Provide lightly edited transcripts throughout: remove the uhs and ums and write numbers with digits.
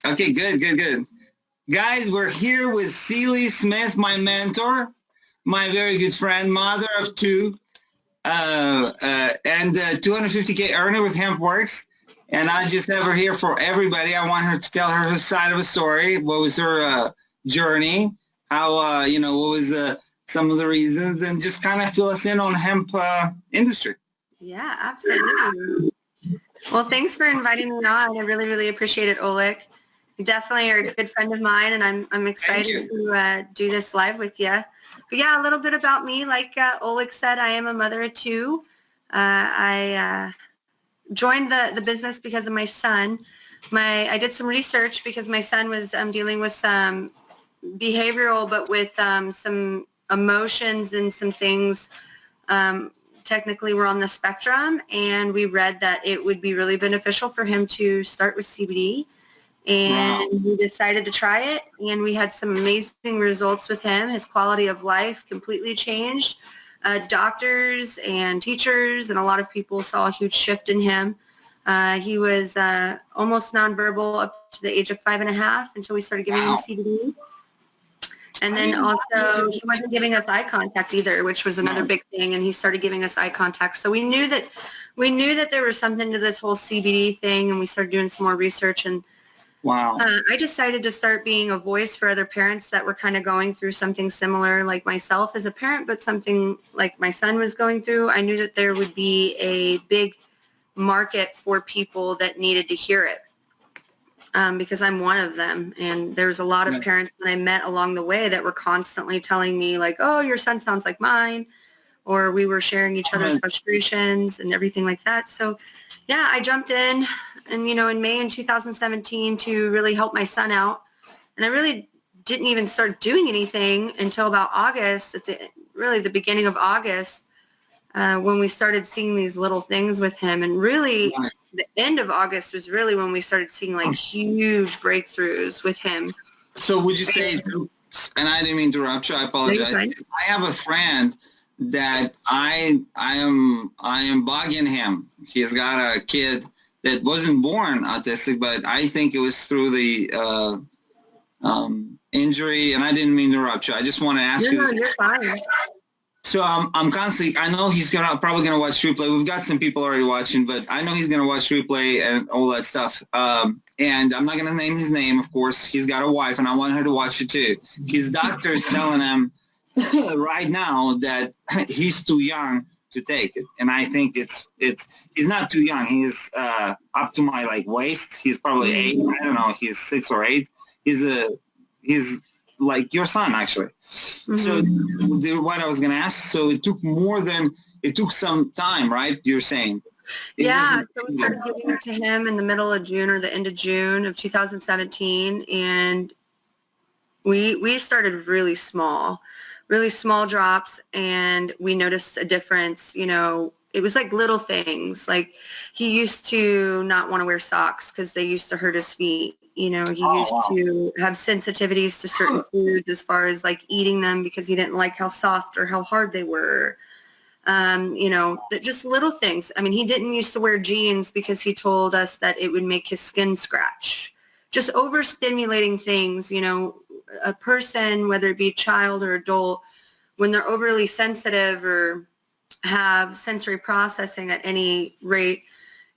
Okay, good. Guys, we're here with Ceally Smith, my mentor, my very good friend, mother of two, and 250K earner with HempWorks. And I just have her here for everybody. I want her to tell her side of a story. What was her journey? How, what was some of the reasons? And just kind of fill us in on hemp industry. Yeah, absolutely. Well, thanks for inviting me on. I really, really appreciate it, Oleg. You definitely are a good friend of mine, and I'm excited to do this live with you. But yeah, a little bit about me. Like Oleg said, I am a mother of two. I joined the business because of my son. I did some research because my son was dealing with some behavioral, but with some emotions and some things technically were on the spectrum, and we read that it would be really beneficial for him to start with CBD. And we decided to try it, and we had some amazing results with him. His quality of life completely changed. Doctors and teachers and a lot of people saw a huge shift in him. He was almost nonverbal up to the age of 5.5 until we started giving him CBD. And then also he wasn't giving us eye contact either, which was another big thing. And he started giving us eye contact. So we knew that there was something to this whole CBD thing, and we started doing some more research. And I decided to start being a voice for other parents that were kind of going through something similar, like myself as a parent, but something like my son was going through. I knew that there would be a big market for people that needed to hear it. Because I'm one of them. And there's a lot of parents that I met along the way that were constantly telling me like, oh, your son sounds like mine. Or we were sharing each other's frustrations and everything like that. So yeah, I jumped in and, in May in 2017 to really help my son out. And I really didn't even start doing anything until about August, at the beginning of August, when we started seeing these little things with him. And really the end of August was really when we started seeing like huge breakthroughs with him. So would you say, and I didn't mean to interrupt you, I apologize. I have a friend that I am bugging him. He's got a kid that wasn't born autistic, but I think it was through the injury, and I didn't mean to interrupt you. I just want to ask you this. You're fine. So I'm constantly, I know he's probably going to watch replay. We've got some people already watching, but I know he's going to watch replay and all that stuff. And I'm not going to name his name, of course. He's got a wife, and I want her to watch it too. His doctor is telling him right now that he's too young to take it. And I think he's not too young. He's up to my waist. He's probably 8. I don't know. He's 6 or 8. He's like your son, actually. So what I was going to ask, so it took some time, right? You're saying? So we started giving it to him in the middle of June or the end of June of 2017. And we started really small drops, and we noticed a difference. It was like little things. Like he used to not want to wear socks because they used to hurt his feet. He used to have sensitivities to certain foods as far as like eating them because he didn't like how soft or how hard they were. Just little things. I mean, he didn't used to wear jeans because he told us that it would make his skin scratch. Just overstimulating things, a person, whether it be child or adult, when they're overly sensitive or have sensory processing at any rate,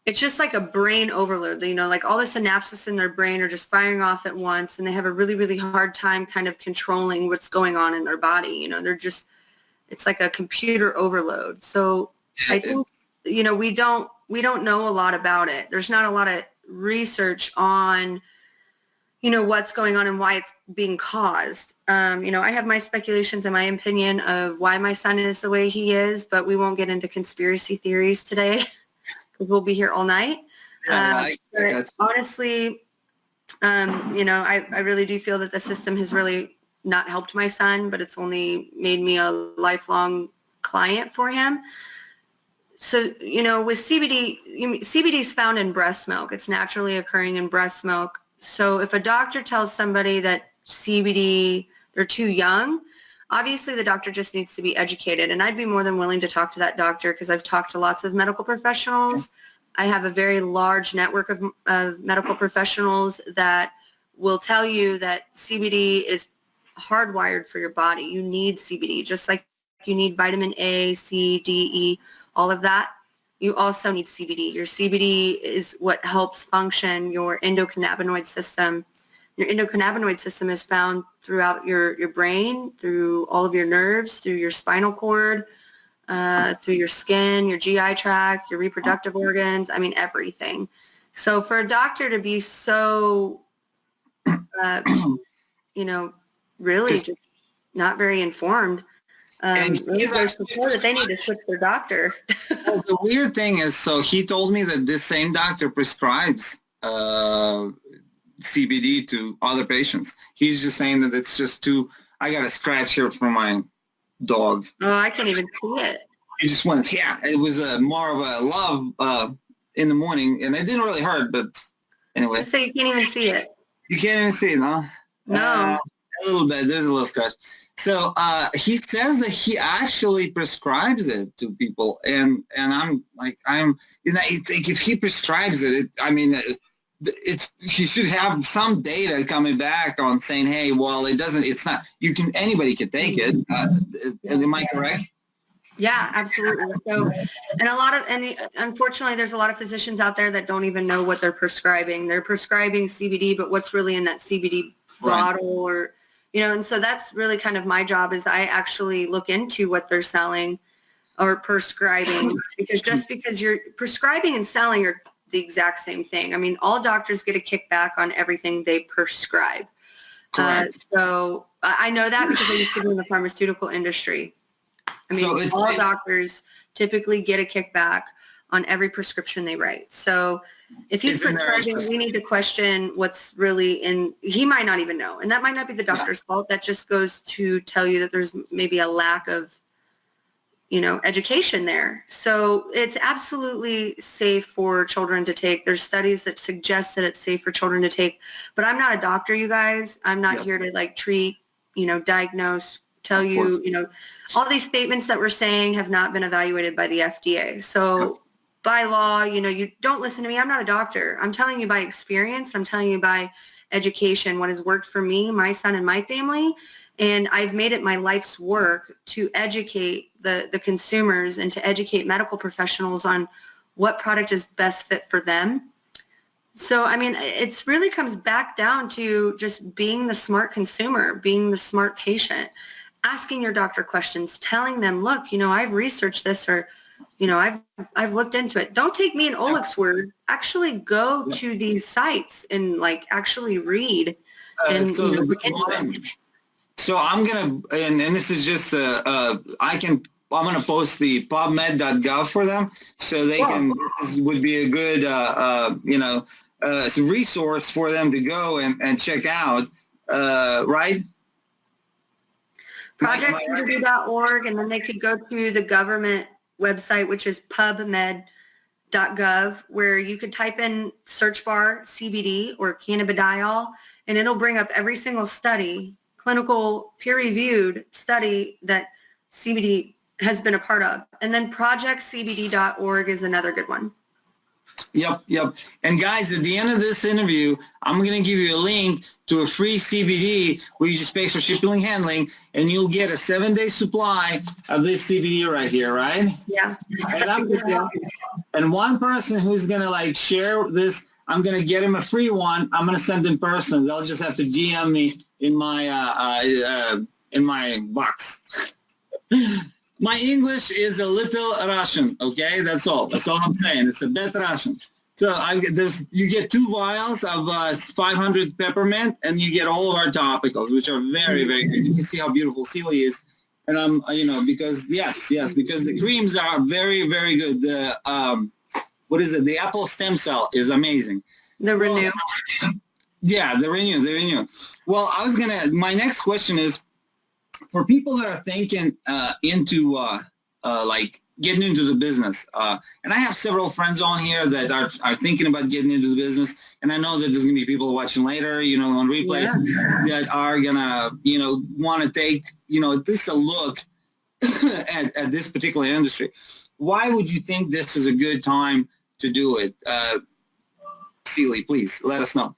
it's just like a brain overload, like all the synapses in their brain are just firing off at once, and they have a really, really hard time kind of controlling what's going on in their body. It's like a computer overload. So I think, we don't know a lot about it. There's not a lot of research on, what's going on and why it's being caused. I have my speculations and my opinion of why my son is the way he is, but we won't get into conspiracy theories today. We'll be here all night. But honestly, I really do feel that the system has really not helped my son, but it's only made me a lifelong client for him. So, with CBD, CBD is found in breast milk. It's naturally occurring in breast milk. So if a doctor tells somebody that CBD, they're too young, obviously the doctor just needs to be educated. And I'd be more than willing to talk to that doctor because I've talked to lots of medical professionals I have a very large network of medical professionals that will tell you that CBD is hardwired for your body. You need CBD, just like you need vitamin A, C, D, E, all of that. You also need CBD. Your CBD is what helps function your endocannabinoid system. Your endocannabinoid system is found throughout your brain, through all of your nerves, through your spinal cord, through your skin, your GI tract, your reproductive organs, I mean, everything. So for a doctor to be so, really just not very informed, really very support that they need to switch their doctor. Well, the weird thing is, so he told me that this same doctor prescribes CBD to other patients. He's just saying that it's just too, I got a scratch here from my dog. Oh, I can't even see it. He just went, yeah, it was more of a love in the morning, and it didn't really hurt, but anyway. Just say you can't even see it. You can't even see it, huh? No. A little bit. There's a little scratch. So he says that he actually prescribes it to people, and I'm like, if he prescribes it, he should have some data coming back on saying, hey, well, anybody can take it. Am I correct? Yeah, absolutely. So, and unfortunately, there's a lot of physicians out there that don't even know what they're prescribing. They're prescribing CBD, but what's really in that CBD bottle, or, and so that's really kind of my job, is I actually look into what they're selling or prescribing, because just because you're prescribing and selling are the exact same thing. I mean, all doctors get a kickback on everything they prescribe. So I know that because I used to be in the pharmaceutical industry. I mean, all doctors typically get a kickback on every prescription they write. So if he's prescribing, we need to question what's really in, he might not even know. And that might not be the doctor's fault. That just goes to tell you that there's maybe a lack of, education there. So it's absolutely safe for children to take. There's studies that suggest that it's safe for children to take. But I'm not a doctor, you guys. I'm not here to treat, diagnose, tell you, all these statements that we're saying have not been evaluated by the FDA. So by law, you don't listen to me. I'm not a doctor. I'm telling you by experience. I'm telling you by education, what has worked for me, my son, and my family. And I've made it my life's work to educate the consumers and to educate medical professionals on what product is best fit for them. So, I mean, it really comes back down to just being the smart consumer, being the smart patient, asking your doctor questions, telling them, look, I've researched this, or, I've looked into it. Don't take me in Oleg's word. Actually go to these sites and actually read. So I'm going to, and this is just, I'm going to post the pubmed.gov for them, so they can, this would be a good, some resource for them to go and check out, right? Projectcbd.org, and then they could go to the government website, which is pubmed.gov, where you could type in search bar CBD or cannabidiol, and it'll bring up every single study, clinical peer-reviewed study that CBD has been a part of. And then projectcbd.org is another good one. Yep. And guys, at the end of this interview, I'm going to give you a link to a free CBD where you just pay for shipping and handling, and you'll get a 7-day supply of this CBD right here, right? Yeah. And one person who's going to share this, I'm going to get him a free one. I'm going to send in person. They'll just have to DM me in my box. My English is a little Russian, okay? That's all I'm saying. It's a bit Russian. So you get 2 vials of 500 peppermint, and you get all of our topicals, which are very, very good. You can see how beautiful Ceally is. And because the creams are very, very good. The, the apple stem cell is amazing. The Renew. Yeah, the Renew. Well, my next question is, for people that are thinking into getting into the business, and I have several friends on here that are thinking about getting into the business, and I know that there's going to be people watching later, on replay, that are going to, want to take, at least a look at this particular industry. Why would you think this is a good time to do it? Ceally, please let us know.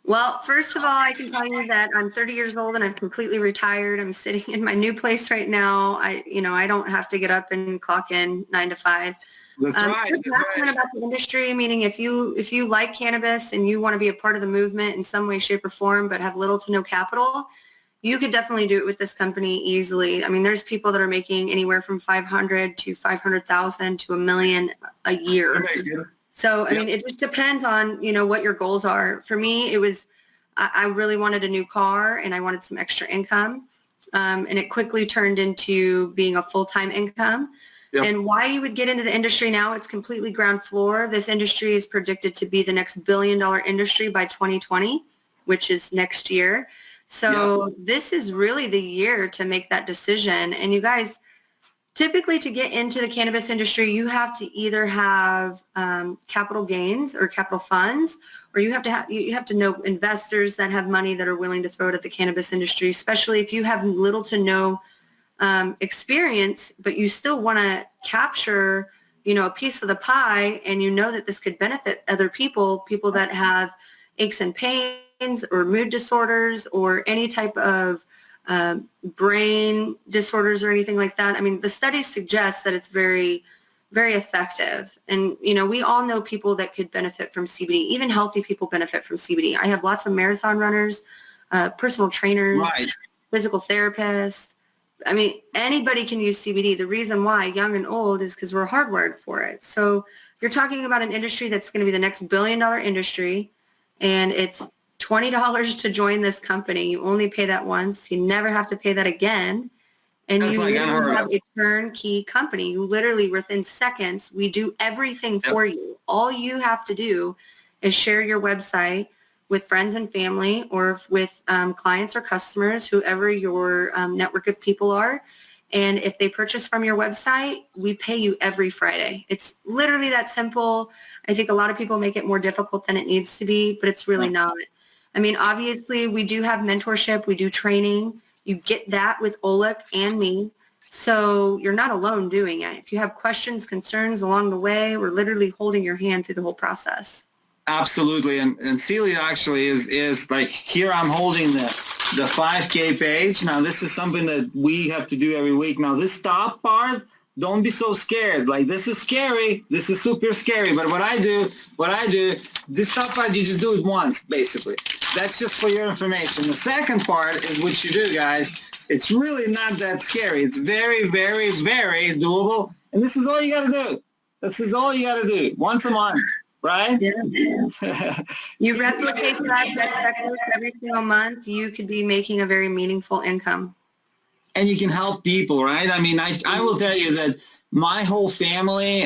Well, first of all, I can tell you that I'm 30 years old and I'm completely retired. I'm sitting in my new place right now. I don't have to get up and clock in 9 to 5. That's right. Just talking about the industry, meaning if you like cannabis and you want to be a part of the movement in some way, shape, or form, but have little to no capital, you could definitely do it with this company easily. I mean, there's people that are making anywhere from 500 to 500,000 to $1 million a year. So, I mean, it just depends on, what your goals are. For me, it was, I really wanted a new car and I wanted some extra income. And it quickly turned into being a full-time income. Yep. And why you would get into the industry now, it's completely ground floor. This industry is predicted to be the next $1 billion industry by 2020, which is next year. So This is really the year to make that decision. And you guys, typically to get into the cannabis industry, you have to either have capital gains or capital funds, or you have to know investors that have money that are willing to throw it at the cannabis industry, especially if you have little to no experience, but you still want to capture, a piece of the pie, and that this could benefit other people that have aches and pains or mood disorders or any type of brain disorders or anything like that. I mean, the studies suggest that it's very, very effective. And, we all know people that could benefit from CBD. Even healthy people benefit from CBD. I have lots of marathon runners, personal trainers, physical therapists. I mean, anybody can use CBD. The reason why, young and old, is because we're hardwired for it. So you're talking about an industry that's going to be the next $1 billion industry, and it's $20 to join this company. You only pay that once. You never have to pay that again. And you have a turnkey company. You literally, within seconds, we do everything for you. All you have to do is share your website with friends and family, or with clients or customers, whoever your network of people are. And if they purchase from your website, we pay you every Friday. It's literally that simple. I think a lot of people make it more difficult than it needs to be, but it's really not. I mean, obviously, we do have mentorship. We do training. You get that with Oleg and me. So you're not alone doing it. If you have questions, concerns along the way, we're literally holding your hand through the whole process. Absolutely. And Ceally actually is like, here I'm holding the 5K page. Now, this is something that we have to do every week. Now, this top part, don't be so scared. Like, this is scary. This is super scary. But what I do, this top part, you just do it once, basically. That's just for your information. The second part is what you do, guys. It's really not that scary. It's very, very, very doable. And this is all you got to do. This is all you got to do once a month. Right? Yeah. You replicate that every single month, you could be making a very meaningful income. And you can help people, right? I mean, I will tell you that my whole family,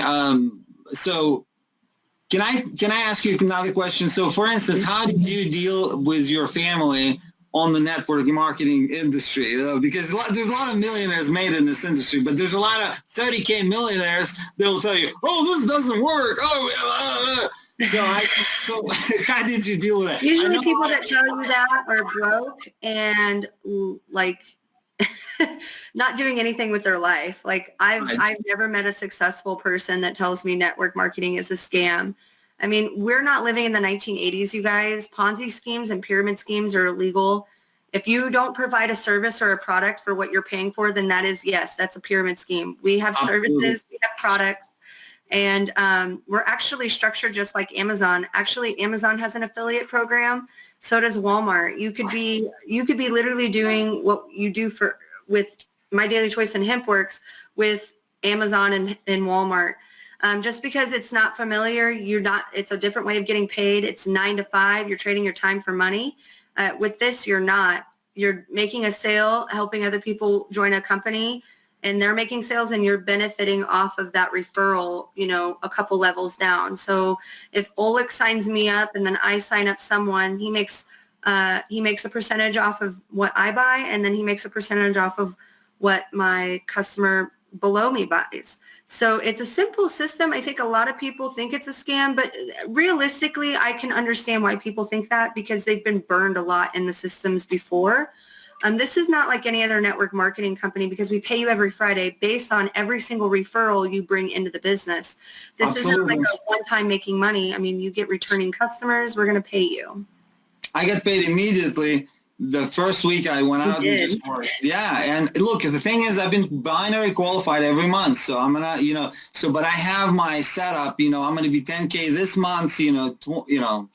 so can I ask you another question? So for instance, how did you deal with your family on the network marketing industry? Because there's a lot of millionaires made in this industry, but there's a lot of 30K millionaires that will tell you, oh, this doesn't work. So how did you deal with that? Usually people that tell you that are broke and like not doing anything with their life. Like I've never met a successful person that tells me network marketing is a scam. I mean, we're not living in the 1980s, you guys. Ponzi schemes and pyramid schemes are illegal. If you don't provide a service or a product for what you're paying for, then that's a pyramid scheme. We have services, we have products, and we're actually structured just like Amazon. Actually, Amazon has an affiliate program. So does Walmart. You could be literally doing what you do with My Daily Choice and HempWorks with Amazon and Walmart. Just because it's not familiar, it's a different way of getting paid. It's 9 to 5. You're trading your time for money. With this, you're not. You're making a sale, helping other people join a company, and they're making sales, and you're benefiting off of that referral, a couple levels down. So if Oleg signs me up and then I sign up someone, he makes a percentage off of what I buy, and then he makes a percentage off of what my customer below me buys. So it's a simple system. I think a lot of people think it's a scam, but realistically, I can understand why people think that, because they've been burned a lot in the systems before. This is not like any other network marketing company because we pay you every Friday based on every single referral you bring into the business. This Absolutely. isn't like a one-time making money. I mean, you get returning customers. We're going to pay you. I got paid immediately the first week I went out and just worked. Yeah, and look, the thing is, I've been binary qualified every month, so I'm gonna, but I have my setup. I'm gonna be 10K this month,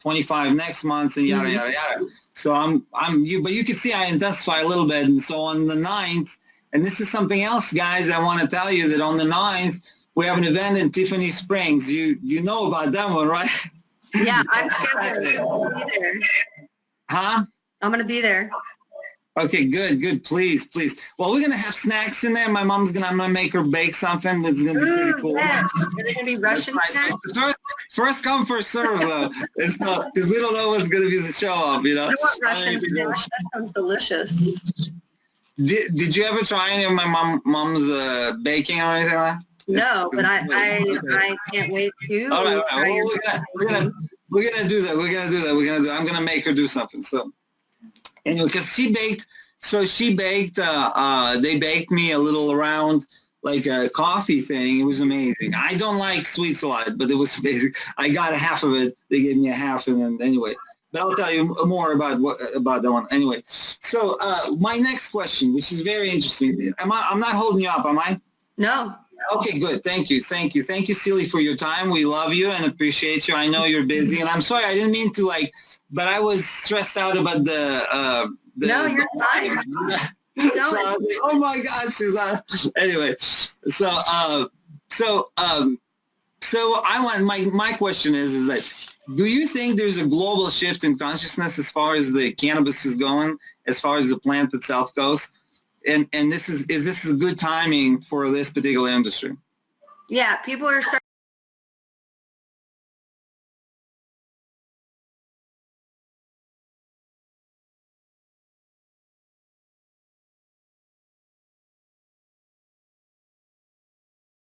25 next month, and yada yada yada. So but you can see I intensify a little bit, and so on the 9th, and this is something else, guys. I want to tell you that on the 9th we have an event in Tiffany Springs. You know about that one, right? Yeah, I'm sure. Be there. Huh? I'm going to be there. Okay, good. Please. Well, we're going to have snacks in there. I'm going to make her bake something. It's going to be pretty cool. Yeah. Are they going to be Russian snacks? First come, first serve, though. It's not, because we don't know what's going to be the show off, I want Russian snacks. That sounds delicious. Did you ever try any of my mom's baking or anything like that? No, but I can't wait to. All right. Well, we're gonna do that. I'm gonna make her do something. So anyway, because she baked. They baked me a little round like a coffee thing. It was amazing. I don't like sweets a lot, but it was amazing. I got a half of it. They gave me a half, and then anyway. But I'll tell you more about that one. Anyway, so my next question, which is very interesting. I'm not holding you up, am I? No. Okay, good. Thank you, Ceally, for your time. We love you and appreciate you. I know you're busy, and I'm sorry I didn't mean to but I was stressed out about the no, you're fine. So, oh my gosh, she's not. Anyway, so I want my question is that do you think there's a global shift in consciousness as far as the cannabis is going, as far as the plant itself goes? And this is this good timing for this particular industry? Yeah, people are starting